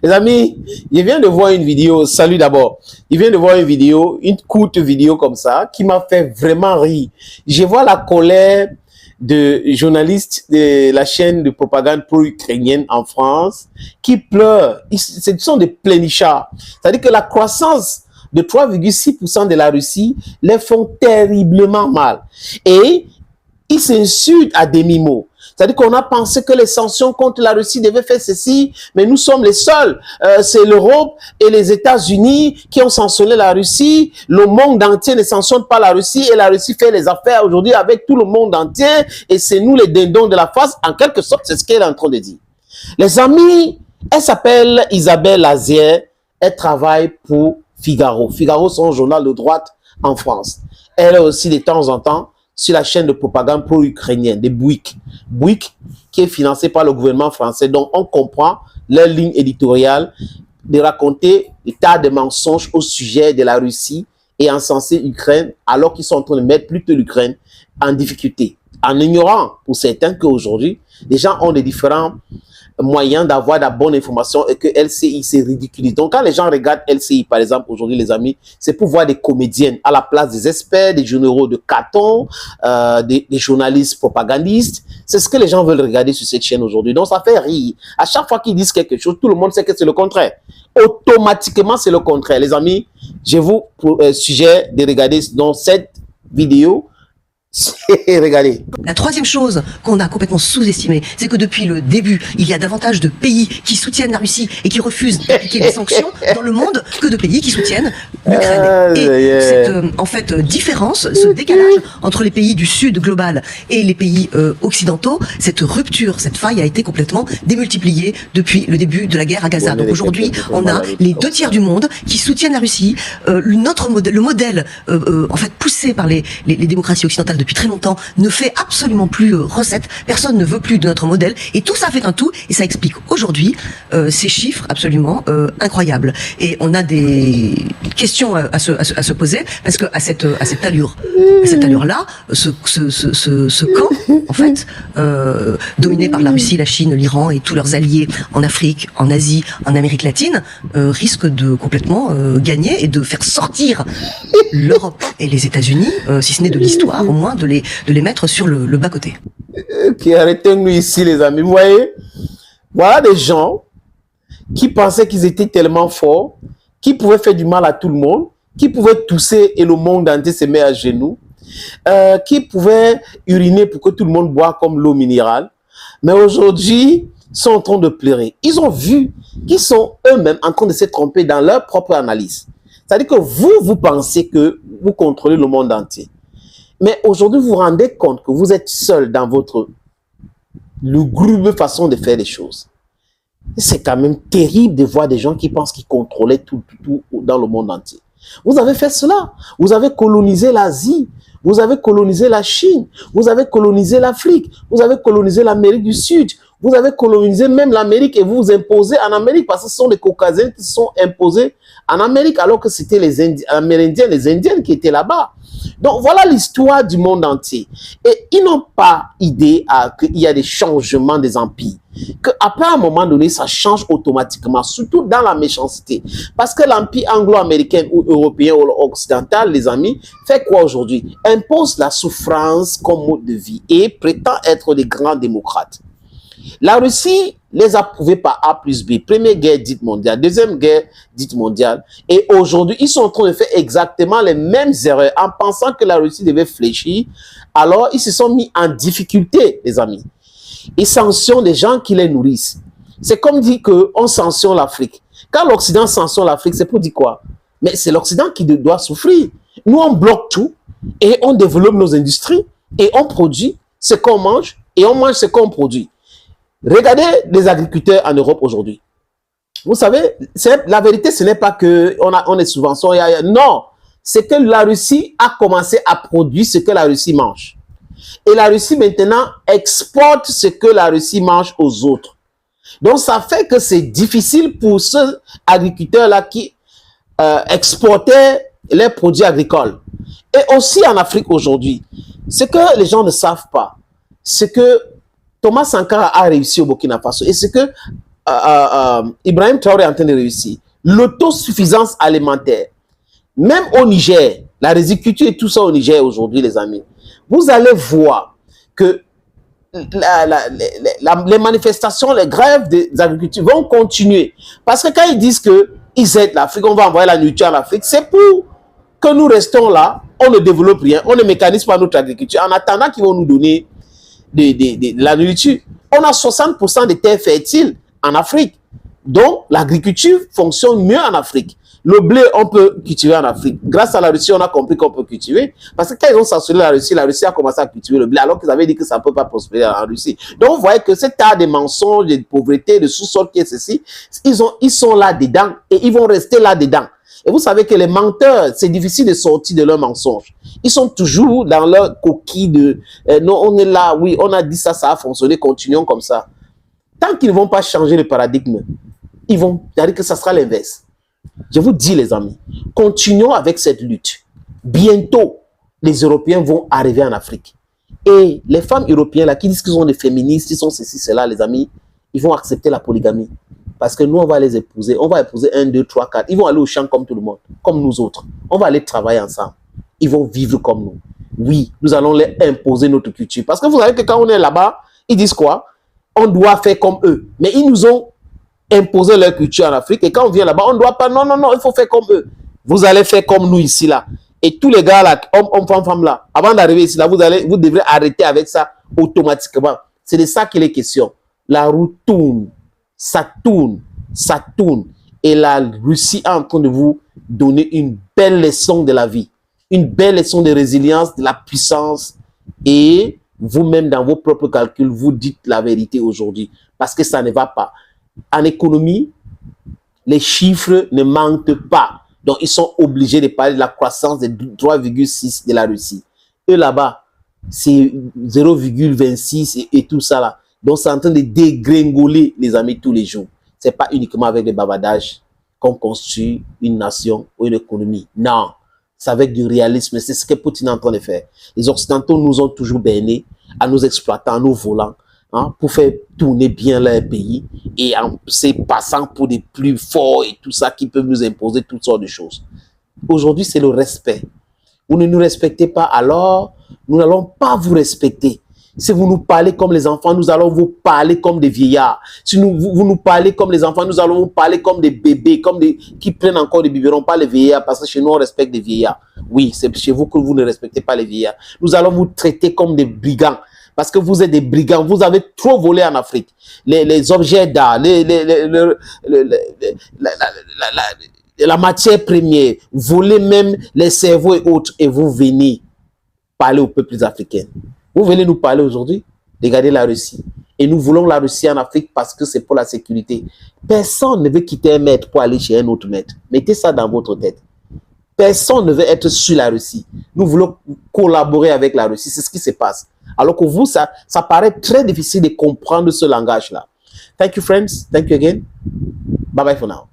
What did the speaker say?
Les amis, je viens de voir une vidéo. Salut d'abord. Je viens de voir une vidéo, une courte vidéo comme ça, qui m'a fait vraiment rire. Je vois la colère de journalistes de la chaîne de propagande pro-ukrainienne en France qui pleurent. Ce sont des pleurnichards. C'est-à-dire que la croissance de 3,6% de la Russie les font terriblement mal. Et ils s'insultent à demi-mot. C'est-à-dire qu'on a pensé que les sanctions contre la Russie devaient faire ceci, mais nous sommes les seuls. C'est l'Europe et les États-Unis qui ont sanctionné la Russie. Le monde entier ne sanctionne pas la Russie et la Russie fait les affaires aujourd'hui avec tout le monde entier et c'est nous les dindons de la face. En quelque sorte, c'est ce qu'elle est en train de dire. Les amis, elle s'appelle Isabelle Azier. Elle travaille pour Figaro. Figaro, c'est un journal de droite en France. Elle est aussi de temps en temps sur la chaîne de propagande pro-ukrainienne, des Bouygues. Bouygues, qui est financé par le gouvernement français. Donc, on comprend leur ligne éditoriale de raconter des tas de mensonges au sujet de la Russie et encenser l'Ukraine, alors qu'ils sont en train de mettre plutôt l'Ukraine en difficulté. En ignorant, pour certains, qu'aujourd'hui, les gens ont des différents moyens d'avoir la bonne information et que LCI c'est ridicule. Donc quand les gens regardent LCI par exemple aujourd'hui les amis, c'est pour voir des comédiennes à la place des experts, des généraux de carton, des journalistes propagandistes. C'est ce que les gens veulent regarder sur cette chaîne aujourd'hui. Donc ça fait rire. À chaque fois qu'ils disent quelque chose, tout le monde sait que c'est le contraire. Automatiquement c'est le contraire. Les amis, je vous suggère de regarder dans cette vidéo. Regardez. La troisième chose qu'on a complètement sous-estimée, c'est que depuis le début, il y a davantage de pays qui soutiennent la Russie et qui refusent d'appliquer des sanctions dans le monde que de pays qui soutiennent l'Ukraine. Et cette en fait différence, ce décalage entre les pays du Sud global et les pays occidentaux, cette rupture, cette faille a été complètement démultipliée depuis le début de la guerre à Gaza. Donc aujourd'hui, on a les 2 tiers du monde qui soutiennent la Russie. Le modèle en fait poussé par les démocraties occidentales depuis très longtemps ne fait absolument plus recette, personne ne veut plus de notre modèle et tout ça fait un tout et ça explique aujourd'hui ces chiffres absolument incroyables. Et on a des questions à se poser parce que à cette allure là, ce camp en fait dominé par la Russie, la Chine, l'Iran et tous leurs alliés en Afrique, en Asie, en Amérique latine risque de complètement gagner et de faire sortir l'Europe et les États-Unis, si ce n'est de l'histoire, au moins de les mettre sur le bas-côté. Ok, arrêtez-nous ici les amis. Vous voyez, voilà des gens qui pensaient qu'ils étaient tellement forts, qui pouvaient faire du mal à tout le monde, qui pouvaient tousser et le monde entier se met à genoux, qui pouvaient uriner pour que tout le monde boive comme l'eau minérale. Mais aujourd'hui, ils sont en train de pleurer. Ils ont vu qu'ils sont eux-mêmes en train de se tromper dans leur propre analyse. C'est-à-dire que vous pensez que vous contrôlez le monde entier. Mais aujourd'hui, vous vous rendez compte que vous êtes seul dans votre lugubre façon de faire les choses. C'est quand même terrible de voir des gens qui pensent qu'ils contrôlaient tout dans le monde entier. Vous avez fait cela. Vous avez colonisé l'Asie. Vous avez colonisé la Chine. Vous avez colonisé l'Afrique. Vous avez colonisé l'Amérique du Sud. Vous avez colonisé même l'Amérique et vous vous imposez en Amérique parce que ce sont les Caucasiens qui se sont imposés en Amérique alors que c'était les Amérindiens, les Indiennes qui étaient là-bas. Donc voilà l'histoire du monde entier. Et ils n'ont pas idée qu'il y a des changements des empires. Qu'après un moment donné, ça change automatiquement, surtout dans la méchanceté. Parce que l'empire anglo-américain ou européen ou occidental, les amis, fait quoi aujourd'hui? Impose la souffrance comme mode de vie et prétend être des grands démocrates. La Russie les a prouvés par A plus B. Première guerre dite mondiale, deuxième guerre dite mondiale. Et aujourd'hui, ils sont en train de faire exactement les mêmes erreurs en pensant que la Russie devait fléchir. Alors, ils se sont mis en difficulté, les amis. Ils sanctionnent les gens qui les nourrissent. C'est comme dire qu'on sanctionne l'Afrique. Quand l'Occident sanctionne l'Afrique, c'est pour dire quoi? Mais c'est l'Occident qui doit souffrir. Nous, on bloque tout et on développe nos industries et on produit ce qu'on mange et on mange ce qu'on produit. Regardez les agriculteurs en Europe aujourd'hui. Vous savez, la vérité, ce n'est pas qu'on est subventionné. Non, c'est que la Russie a commencé à produire ce que la Russie mange. Et la Russie maintenant exporte ce que la Russie mange aux autres. Donc ça fait que c'est difficile pour ceux agriculteurs-là qui exportaient les produits agricoles. Et aussi en Afrique aujourd'hui, ce que les gens ne savent pas, c'est que Thomas Sankara a réussi au Burkina Faso. Et c'est que Ibrahim Traoré est en train de réussir. L'autosuffisance alimentaire. Même au Niger, la riziculture et tout ça au Niger aujourd'hui, les amis, vous allez voir que les manifestations, les grèves des agriculteurs vont continuer. Parce que quand ils disent qu'ils aident l'Afrique, on va envoyer la nourriture en Afrique, c'est pour que nous restons là, on ne développe rien, on ne mécanise pas notre agriculture, en attendant qu'ils vont nous donner de la nourriture. On a 60% des terres fertiles en Afrique. Donc, l'agriculture fonctionne mieux en Afrique. Le blé, on peut cultiver en Afrique. Grâce à la Russie, on a compris qu'on peut cultiver. Parce que quand ils ont sanctionné la Russie a commencé à cultiver le blé, alors qu'ils avaient dit que ça ne peut pas prospérer en Russie. Donc, vous voyez que cet tas de mensonges, de pauvreté, de sous-sol qui est ceci, ils sont là-dedans et ils vont rester là-dedans. Et vous savez que les menteurs, c'est difficile de sortir de leurs mensonges. Ils sont toujours dans leur coquille de non, on est là, oui, on a dit ça, ça a fonctionné, continuons comme ça. Tant qu'ils ne vont pas changer le paradigme, ils vont dire que ça sera l'inverse. Je vous dis, les amis, continuons avec cette lutte. Bientôt, les Européens vont arriver en Afrique. Et les femmes européennes là, qui disent qu'ils sont des féministes, ils sont ceci, cela, les amis, ils vont accepter la polygamie. Parce que nous, on va les épouser. On va épouser 1, 2, 3, 4. Ils vont aller au champ comme tout le monde, comme nous autres. On va aller travailler ensemble. Ils vont vivre comme nous. Oui, nous allons leur imposer notre culture. Parce que vous savez que quand on est là-bas, ils disent quoi? On doit faire comme eux. Mais ils nous ont imposé leur culture en Afrique. Et quand on vient là-bas, on ne doit pas. Non, non, non, il faut faire comme eux. Vous allez faire comme nous ici, là. Et tous les gars là, hommes, femmes, là, avant d'arriver ici, là, vous devrez arrêter avec ça automatiquement. C'est de ça qu'il est question. La roue tourne. Ça tourne, ça tourne. Et la Russie est en train de vous donner une belle leçon de la vie. Une belle leçon de résilience, de la puissance. Et vous-même, dans vos propres calculs, vous dites la vérité aujourd'hui. Parce que ça ne va pas. En économie, les chiffres ne mentent pas. Donc, ils sont obligés de parler de la croissance de 3,6 de la Russie. Eux, là-bas, c'est 0,26 et tout ça, là. Donc, c'est en train de dégringoler, les amis, tous les jours. Ce n'est pas uniquement avec des bavardages qu'on construit une nation ou une économie. Non, c'est avec du réalisme. C'est ce que Poutine est en train de faire. Les Occidentaux nous ont toujours bernés à nous exploiter, en nous volant, hein, pour faire tourner bien leur pays et en se passant pour des plus forts et tout ça qui peuvent nous imposer toutes sortes de choses. Aujourd'hui, c'est le respect. Vous ne nous respectez pas, alors nous n'allons pas vous respecter. Si vous nous parlez comme les enfants, nous allons vous parler comme des vieillards. Si vous nous parlez comme les enfants, nous allons vous parler comme des bébés, comme des qui prennent encore des biberons, pas les vieillards, parce que chez nous, on respecte des vieillards. Oui, c'est chez vous que vous ne respectez pas les vieillards. Nous allons vous traiter comme des brigands, parce que vous êtes des brigands. Vous avez trop volé en Afrique. Les objets d'art, la matière première, voler même les cerveaux et autres, et vous venez parler aux peuples africains. Vous venez nous parler aujourd'hui, regardez la Russie. Et nous voulons la Russie en Afrique parce que c'est pour la sécurité. Personne ne veut quitter un maître pour aller chez un autre maître. Mettez ça dans votre tête. Personne ne veut être sur la Russie. Nous voulons collaborer avec la Russie. C'est ce qui se passe. Alors que vous, ça paraît très difficile de comprendre ce langage-là. Thank you, friends. Thank you again. Bye bye for now.